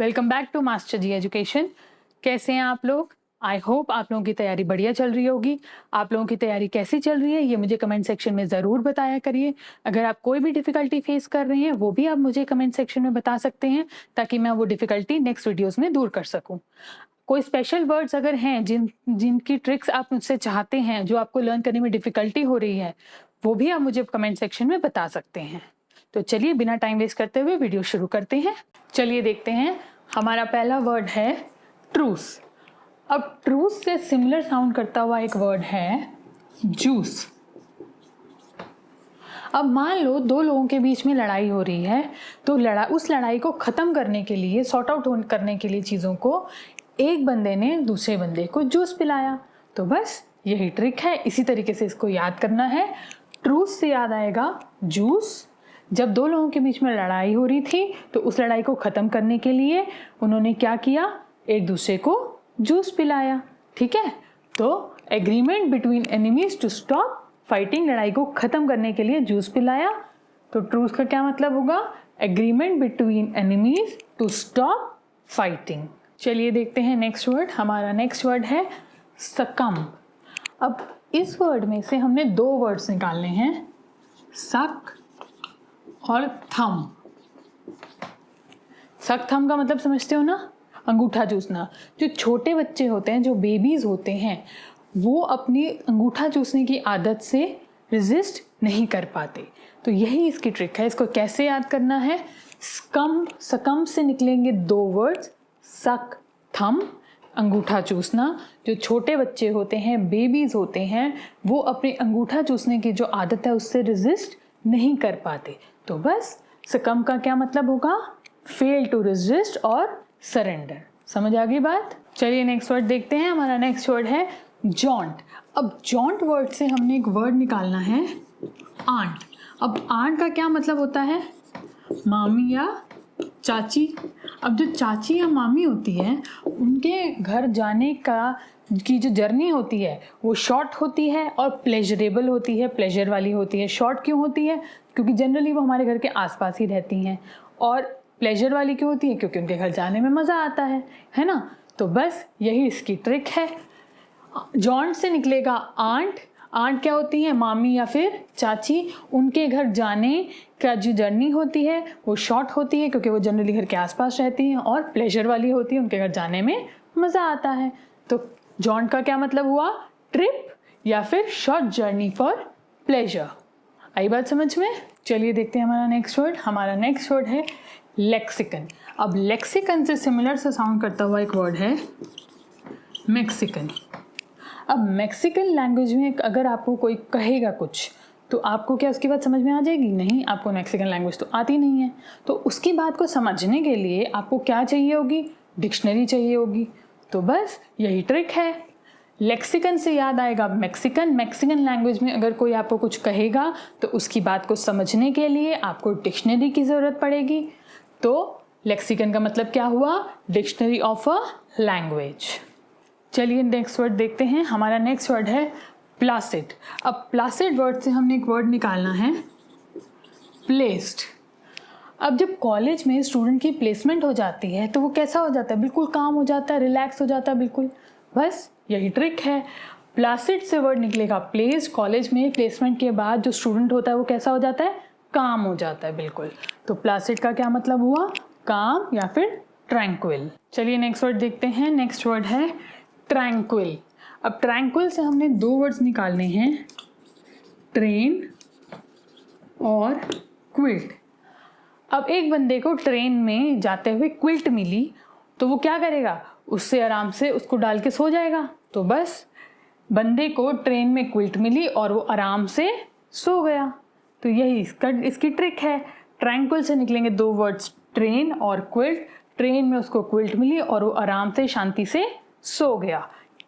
Welcome back to master ji education. कैसे हैं आप लोग? आई होप आप लोगों की तैयारी बढ़िया चल रही होगी। आप लोगों की तैयारी कैसी चल रही है ये मुझे कमेंट सेक्शन में ज़रूर बताया करिए। अगर आप कोई भी डिफ़िकल्टी फेस कर रहे हैं वो भी आप मुझे कमेंट सेक्शन में बता सकते हैं ताकि मैं वो डिफ़िकल्टी नेक्स्ट वीडियोज़ में दूर कर सकूँ। कोई स्पेशल वर्ड्स अगर हैं जिनकी ट्रिक्स आप मुझसे चाहते हैं, जो आपको लर्न करने में डिफ़िकल्टी हो रही है, वो भी आप मुझे कमेंट सेक्शन में बता सकते हैं। तो चलिए बिना टाइम वेस्ट करते हुए वीडियो शुरू करते हैं। चलिए देखते हैं। हमारा पहला वर्ड है ट्रूस। अब ट्रूस से सिमिलर साउंड करता हुआ एक वर्ड है जूस। अब मान लो दो लोगों के बीच में लड़ाई हो रही है, तो उस लड़ाई को ख़त्म करने के लिए, सॉर्ट आउट करने के लिए चीज़ों को, एक बंदे ने दूसरे बंदे को जूस पिलाया। तो बस यही ट्रिक है, इसी तरीके से इसको याद करना है। ट्रूस से याद आएगा जूस। जब दो लोगों के बीच में लड़ाई हो रही थी तो उस लड़ाई को ख़त्म करने के लिए उन्होंने क्या किया, एक दूसरे को जूस पिलाया। ठीक है, तो agreement between enemies to stop fighting, लड़ाई को ख़त्म करने के लिए जूस पिलाया। तो ट्रूस का क्या मतलब होगा, agreement between enemies to stop fighting. चलिए देखते हैं नेक्स्ट वर्ड। हमारा नेक्स्ट वर्ड है सकम। अब इस वर्ड में से हमने दो वर्ड्स निकालने हैं, सक और थम। सक थम का मतलब समझते हो ना, अंगूठा चूसना। जो छोटे बच्चे होते हैं, जो बेबीज होते हैं, वो अपनी अंगूठा चूसने की आदत से रेजिस्ट नहीं कर पाते। तो यही इसकी ट्रिक है। इसको कैसे याद करना है, सकम से निकलेंगे दो वर्ड्स, सक थम, अंगूठा चूसना। जो छोटे बच्चे होते हैं, बेबीज होते हैं, वो अपने अंगूठा चूसने की जो आदत है उससे रेजिस्ट नहीं कर पाते। तो बस सकम का क्या मतलब होगा, फेल टू रेजिस्ट और सरेंडर। समझ आ गई बात? चलिए नेक्स्ट वर्ड देखते हैं। हमारा नेक्स्ट वर्ड है जॉन्ट। अब जॉन्ट वर्ड से हमने एक वर्ड निकालना है आंट। अब आंट का क्या मतलब होता है, मामी या चाची। अब जो चाची या मामी होती है, उनके घर जाने की जो जर्नी होती है वो शॉर्ट होती है और प्लेजरेबल होती है, प्लेजर वाली होती है। शॉर्ट क्यों होती है, क्योंकि जनरली वो हमारे घर के आसपास ही रहती हैं। और प्लेजर वाली क्यों होती है, क्योंकि उनके घर जाने में मज़ा आता है ना। तो बस यही इसकी ट्रिक है। जॉन्ट से निकलेगा आंट। आंट क्या होती है, मामी या फिर चाची। उनके घर जाने का जो जर्नी होती है वो शॉर्ट होती है, क्योंकि वो जनरली घर के आसपास रहती हैं, और प्लेजर वाली होती है, उनके घर जाने में मज़ा आता है। तो जॉन्ट का क्या मतलब हुआ, ट्रिप या फिर शॉर्ट जर्नी फॉर प्लेजर। आई बात समझ में? चलिए देखते हैं हमारा नेक्स्ट वर्ड। हमारा नेक्स्ट वर्ड है लेक्सिकन। अब लेक्सिकन से सिमिलर से साउंड करता हुआ एक वर्ड है मैक्सिकन। अब मैक्सिकन लैंग्वेज में अगर आपको कोई कहेगा कुछ, तो आपको क्या उसकी बात समझ में आ जाएगी? नहीं, आपको मैक्सिकन लैंग्वेज तो आती नहीं है। तो उसकी बात को समझने के लिए आपको क्या चाहिए होगी, डिक्शनरी चाहिए होगी। तो बस यही ट्रिक है। लेक्सिकन से याद आएगा मैक्सिकन। मैक्सिकन लैंग्वेज में अगर कोई आपको कुछ कहेगा तो उसकी बात को समझने के लिए आपको डिक्शनरी की ज़रूरत पड़ेगी। तो लेक्सिकन का मतलब क्या हुआ, डिक्शनरी ऑफ अ लैंग्वेज। चलिए नेक्स्ट वर्ड देखते हैं। हमारा नेक्स्ट वर्ड है प्लासिड। अब प्लासिड वर्ड से हमने एक वर्ड निकालना है प्लेस्ड। अब जब कॉलेज में स्टूडेंट की प्लेसमेंट हो जाती है तो वो कैसा हो जाता है, बिल्कुल काम हो जाता है, रिलैक्स हो जाता है बिल्कुल। बस यही ट्रिक है। प्लासिड से वर्ड निकलेगा प्लेस्ड। कॉलेज में प्लेसमेंट के बाद जो स्टूडेंट होता है वो कैसा हो जाता है, काम हो जाता है बिल्कुल। तो प्लासिड का क्या मतलब हुआ, काम या फिर ट्रैंक्विल। चलिए नेक्स्ट वर्ड देखते हैं। नेक्स्ट वर्ड है ट्रैंक्विल। अब ट्रैंक्विल से हमने दो वर्ड्स निकालने हैं, ट्रेन और क्विल्ट। अब एक बंदे को ट्रेन में जाते हुए क्विल्ट मिली, तो वो क्या करेगा, उससे आराम से उसको डाल के सो जाएगा। तो बस बंदे को ट्रेन में क्विल्ट मिली और वो आराम से सो गया। तो यही इसकी ट्रिक है। ट्रैंक्विल से निकलेंगे दो वर्ड्स, ट्रेन और क्विल्ट। ट्रेन में उसको क्विल्ट मिली और वो आराम से शांति से सो गया।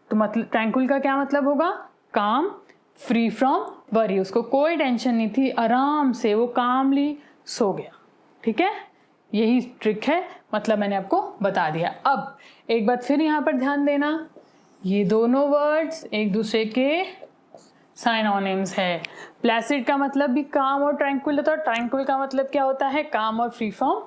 तो मतलब ट्रैंक्विल का क्या मतलब होगा, काम, फ्री फ्रॉम वरी। उसको कोई टेंशन नहीं थी, आराम से वो कामली सो गया। ठीक है, यही ट्रिक है, मतलब मैंने आपको बता दिया। अब एक बात फिर यहाँ पर ध्यान देना, ये दोनों वर्ड्स एक दूसरे के साइनोनिम्स है। प्लेसिड का मतलब भी काम और ट्रैंक्विल होता है, और ट्रैंक्विल का मतलब क्या होता है, काम और फ्री फ्रॉम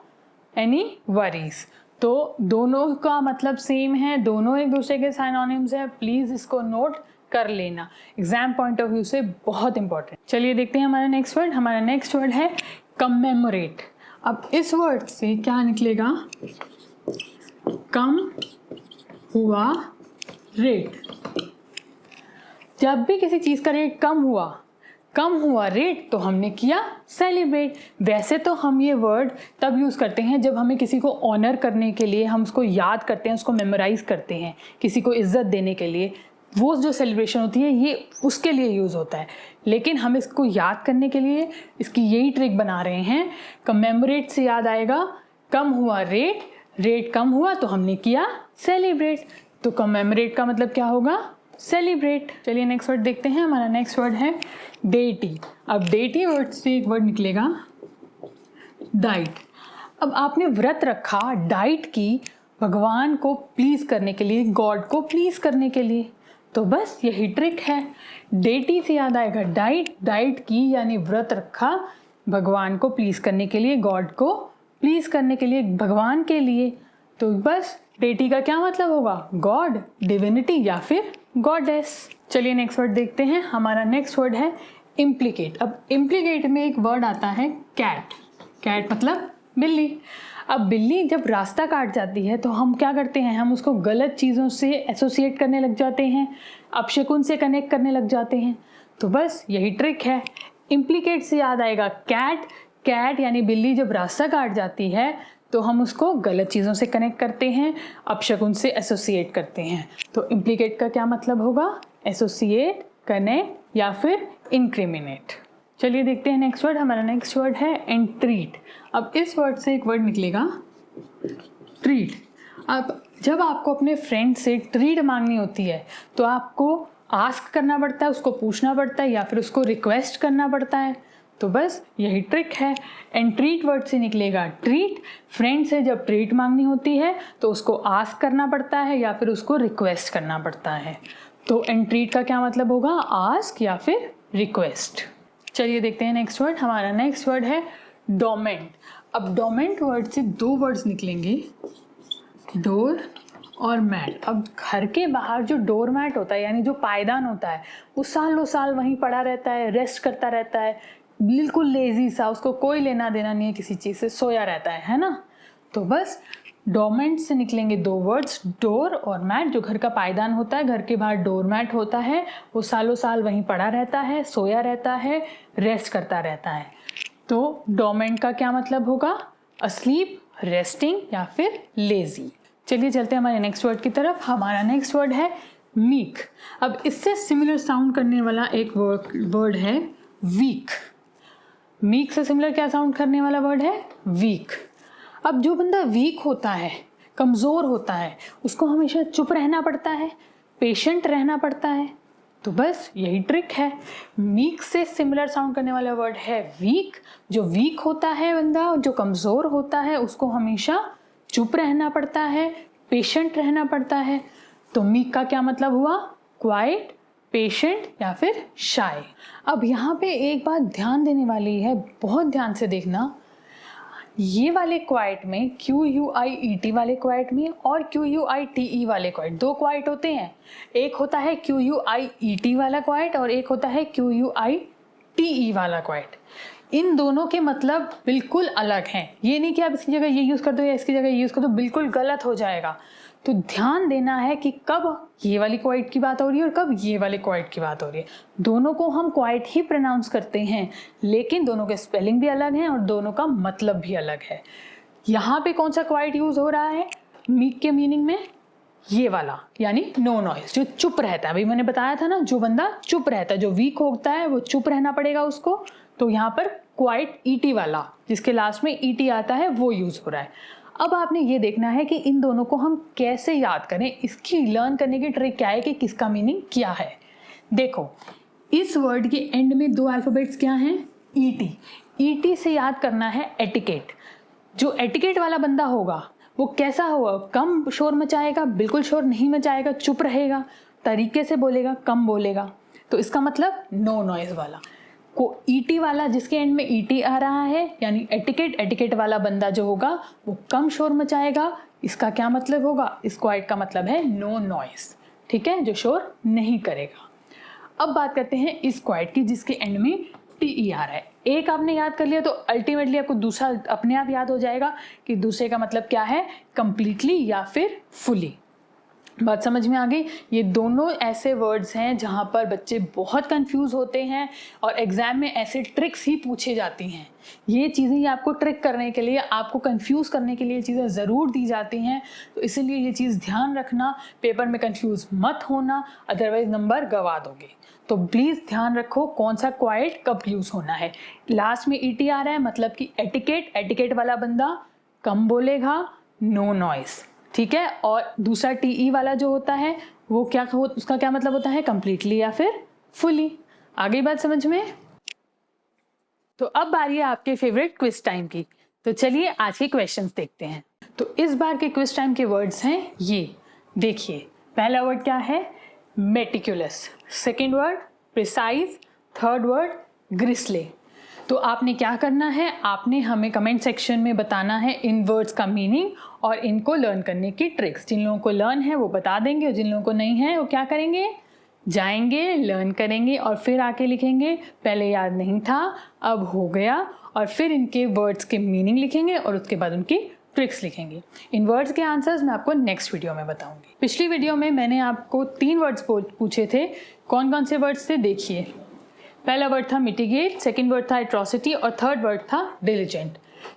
एनी वरीज। तो दोनों का मतलब सेम है, दोनों एक दूसरे के साइनोनिम्स है, प्लीज़ इसको नोट कर लेना, एग्जाम पॉइंट ऑफ व्यू से बहुत इंपॉर्टेंट। चलिए देखते हैं हमारा नेक्स्ट वर्ड। हमारा नेक्स्ट वर्ड है कमेमोरेट। अब इस वर्ड से क्या निकलेगा? कम हुआ रेट। जब भी किसी चीज़ का रेट कम हुआ रेट, तो हमने किया सेलिब्रेट। वैसे तो हम ये वर्ड तब यूज़ करते हैं जब हमें किसी को ऑनर करने के लिए, हम उसको याद करते हैं, उसको मेमोराइज करते हैं, किसी को इज्जत देने के लिए, वो जो सेलिब्रेशन होती है ये उसके लिए यूज़ होता है। लेकिन हम इसको याद करने के लिए इसकी यही ट्रिक बना रहे हैं। कमेमोरेट से याद आएगा कम हुआ रेट, रेट कम हुआ तो हमने किया सेलिब्रेट, तो कमेमोरेट का मतलब क्या होगा? सेलिब्रेट। चलिए नेक्स्ट वर्ड देखते हैं। हमारा नेक्स्ट वर्ड है डेटी। अब डेटी वर्ड से एक वर्ड निकलेगा डाइट। अब आपने व्रत रखा डाइट की, भगवान को प्लीज करने के लिए, गॉड को प्लीज करने के लिए, तो बस यही ट्रिक है। डेटी से याद आएगा डाइट, डाइट की यानी व्रत रखा भगवान को प्लीज करने के लिए, गॉड को प्लीज करने के लिए, भगवान के लिए, तो बस डेटी का क्या मतलब होगा? गॉड, डिविनिटी या फिर गॉडेस। चलिए नेक्स्ट वर्ड देखते हैं। हमारा नेक्स्ट वर्ड है इम्प्लीकेट। अब इम्प्लीकेट में एक वर्ड आता है कैट। कैट मतलब बिल्ली। अब बिल्ली जब रास्ता काट जाती है तो हम क्या करते हैं? हम उसको गलत चीज़ों से एसोसिएट करने लग जाते हैं, अपशकुन से कनेक्ट करने लग जाते हैं, तो बस यही ट्रिक है। इम्प्लीकेट से याद आएगा कैट। कैट यानी बिल्ली जब रास्ता काट जाती है तो हम उसको गलत चीज़ों से कनेक्ट करते हैं, अपशकुन से एसोसिएट करते हैं। तो इम्प्लीकेट का क्या मतलब होगा? एसोसिएट, कनेक्ट या फिर इंक्रिमिनेट। चलिए देखते हैं नेक्स्ट वर्ड। हमारा नेक्स्ट वर्ड है एंट्रीट। अब इस वर्ड से एक वर्ड निकलेगा ट्रीट। अब जब आपको अपने फ्रेंड से ट्रीट मांगनी होती है तो आपको आस्क करना पड़ता है, उसको पूछना पड़ता है या फिर उसको रिक्वेस्ट करना पड़ता है, तो बस यही ट्रिक है। एंट्रीट वर्ड से निकलेगा ट्रीट। फ्रेंड से जब ट्रीट मांगनी होती है तो उसको आस्क करना पड़ता है या फिर उसको रिक्वेस्ट करना पड़ता है, तो एंट्रीट का क्या मतलब होगा? आस्क या फिर रिक्वेस्ट। चलिए देखते हैं नेक्स्ट वर्ड। हमारा नेक्स्ट वर्ड है डोमेंट। अब डोमेंट वर्ड से दो वर्ड्स निकलेंगे, डोर और मैट। अब घर के बाहर जो डोर मैट होता है यानी जो पायदान होता है, वो सालों साल वहीं पड़ा रहता है, रेस्ट करता रहता है, बिल्कुल लेजी सा, उसको कोई लेना देना नहीं है किसी चीज़ से, सोया रहता है ना। तो बस डोमेंट से निकलेंगे दो वर्ड्स, डोर और मैट। जो घर का पायदान होता है, घर के बाहर डोर मैट होता है, वो सालों साल वहीं पड़ा रहता है, सोया रहता है, रेस्ट करता रहता है। तो डोमेंट का क्या मतलब होगा? अस्लीप, रेस्टिंग या फिर लेजी। चलिए चलते हैं हमारे नेक्स्ट वर्ड की तरफ। हमारा नेक्स्ट वर्ड है मीक। अब इससे सिमिलर साउंड करने वाला एक वर्ड है वीक। मीक से सिमिलर क्या साउंड करने वाला वर्ड है? वीक। अब जो बंदा वीक होता है, कमज़ोर होता है, उसको हमेशा चुप रहना पड़ता है, पेशेंट रहना पड़ता है, तो बस यही ट्रिक है। मीक से सिमिलर साउंड करने वाला वर्ड है वीक। जो वीक होता है बंदा, जो कमज़ोर होता है, उसको हमेशा चुप रहना पड़ता है, पेशेंट रहना पड़ता है, तो मीक का क्या मतलब हुआ? क्वाइट, पेशेंट या फिर शाय। अब यहाँ पे एक बात ध्यान देने वाली है, बहुत ध्यान से देखना। ये वाले क्वाइट में, QUIET वाले क्वाइट में और QUITE वाले क्वाइट, दो क्वाइट होते हैं। एक होता है QUIET वाला क्वाइट और एक होता है QUITE वाला क्वाइट। इन दोनों के मतलब बिल्कुल अलग हैं। ये नहीं कि आप इसकी जगह ये यूज़ कर दो या इसकी जगह ये यूज़ कर दो, बिल्कुल गलत हो जाएगा। तो ध्यान देना है कि कब ये वाली क्वाइट की बात हो रही है और कब ये वाली क्वाइट की बात हो रही है। दोनों को हम क्वाइट ही प्रोनाउंस करते हैं, लेकिन दोनों के स्पेलिंग भी अलग हैं और दोनों का मतलब भी अलग है। यहाँ पे कौन सा क्वाइट यूज़ हो रहा है मीक के मीनिंग में? ये वाला, यानी नो नॉइज, जो चुप रहता है। अभी मैंने बताया था ना, जो बंदा चुप रहता है, जो वीक होता है, वो चुप रहना पड़ेगा उसको। तो यहाँ पर क्वाइट ET वाला, जिसके लास्ट में ET आता है, वो यूज़ हो रहा है। अब आपने ये देखना है कि इन दोनों को हम कैसे याद करें। इसकी लर्न करने की ट्रिक क्या है कि किसका मीनिंग क्या है। देखो, इस वर्ड के एंड में दो अल्फ़ाबेट्स क्या हैं? ET। ET से याद करना है एटिकेट। जो एटिकेट वाला बंदा होगा वो कैसा होगा? कम शोर मचाएगा, बिल्कुल शोर नहीं मचाएगा, चुप रहेगा, तरीके से बोलेगा, कम बोलेगा। तो इसका मतलब नो नॉइज वाला। को ET वाला, जिसके एंड में ET आ रहा है, यानी एटिकेट वाला बंदा जो होगा वो कम शोर मचाएगा, इसका क्या मतलब होगा? इस क्वाइट का मतलब है नो नॉइस, ठीक है, जो शोर नहीं करेगा। अब बात करते हैं इस क्वाइट की जिसके एंड में टी आ रहा है। एक आपने याद कर लिया तो अल्टीमेटली आपको दूसरा अपने आप याद हो जाएगा कि दूसरे का मतलब क्या है, कंप्लीटली या फिर फुली। बात समझ में आ गई? ये दोनों ऐसे वर्ड्स हैं जहाँ पर बच्चे बहुत कंफ्यूज होते हैं और एग्जाम में ऐसे ट्रिक्स ही पूछे जाती हैं। ये चीज़ें आपको ट्रिक करने के लिए, आपको कंफ्यूज करने के लिए चीज़ें ज़रूर दी जाती हैं, तो इसीलिए ये चीज़ ध्यान रखना, पेपर में कंफ्यूज मत होना, अदरवाइज नंबर गवा दोगे। तो प्लीज़ ध्यान रखो कौन सा क्वाइट कब यूज़ होना है। लास्ट में ईटी आ रहा है मतलब कि एटिकेट, एटिकेट वाला बंदा कम बोलेगा, नो नॉइस, ठीक है। और दूसरा टीई वाला जो होता है वो उसका क्या मतलब होता है, कंप्लीटली या फिर फुली। आ गई बात समझ में? तो अब बारी है आपके फेवरेट क्विज टाइम की। तो चलिए आज के क्वेश्चंस देखते हैं। तो इस बार के क्विज टाइम के वर्ड्स हैं ये, देखिए। पहला वर्ड क्या है, meticulous. Second word precise. Third word grisly. तो आपने क्या करना है, आपने हमें कमेंट सेक्शन में बताना है इन वर्ड्स का मीनिंग और इनको लर्न करने की ट्रिक्स। जिन लोगों को लर्न है वो बता देंगे और जिन लोगों को नहीं है वो क्या करेंगे, जाएंगे, लर्न करेंगे और फिर आके लिखेंगे पहले याद नहीं था अब हो गया, और फिर इनके वर्ड्स के मीनिंग लिखेंगे और उसके बाद उनकी ट्रिक्स लिखेंगे। इन वर्ड्स के आंसर्स मैं आपको नेक्स्ट वीडियो में बताऊंगी। पिछली वीडियो में मैंने आपको 3 वर्ड्स पूछे थे, कौन कौन से वर्ड्स थे देखिए। पहला वर्ड था मिटिगेट, सेकंड वर्ड था एट्रोसिटी और थर्ड वर्ड था डिलिजेंट।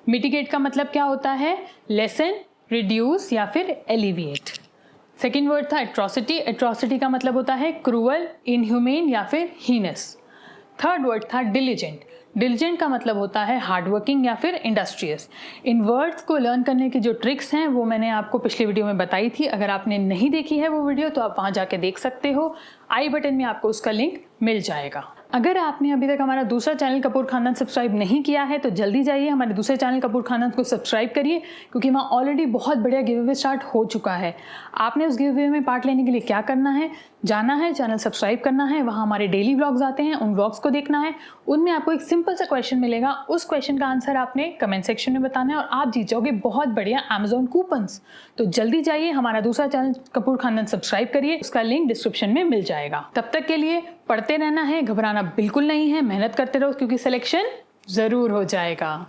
मिटिगेट का मतलब क्या होता है, लेसन, रिड्यूस या फिर एलिविएट। सेकंड वर्ड था एट्रोसिटी, एट्रोसिटी का मतलब होता है क्रूअल, इनह्यूमेन या फिर हीनस। थर्ड वर्ड था डिलिजेंट, डिलिजेंट का मतलब होता है हार्डवर्किंग या फिर इंडस्ट्रियस। इन वर्ड्स को लर्न करने की जो ट्रिक्स हैं वो मैंने आपको पिछली वीडियो में बताई थी। अगर आपने नहीं देखी है वो वीडियो तो आप वहाँ जाके देख सकते हो, आई बटन में आपको उसका लिंक मिल जाएगा। अगर आपने अभी तक हमारा दूसरा चैनल कपूर खानदान सब्सक्राइब नहीं किया है तो जल्दी जाइए हमारे दूसरे चैनल कपूर खानदान को सब्सक्राइब करिए, क्योंकि वहाँ ऑलरेडी बहुत बढ़िया गिव अवे स्टार्ट हो चुका है। आपने उस गिव अवे में पार्ट लेने के लिए क्या करना है, जाना है, चैनल सब्सक्राइब करना है, वहाँ हमारे डेली व्लॉग्स आते हैं, उन व्लॉग्स को देखना है। उनमें आपको एक सिंपल सा क्वेश्चन मिलेगा, उस क्वेश्चन का आंसर आपने कमेंट सेक्शन में बताना है और आप जीत जाओगे बहुत बढ़िया अमेजोन कूपन्स। तो जल्दी जाइए हमारा दूसरा चैनल कपूर खानदान सब्सक्राइब करिए, उसका लिंक डिस्क्रिप्शन में मिल जाएगा। तब तक के लिए पढ़ते रहना है, घबराना बिल्कुल नहीं है, मेहनत करते रहो क्योंकि सिलेक्शन जरूर हो जाएगा।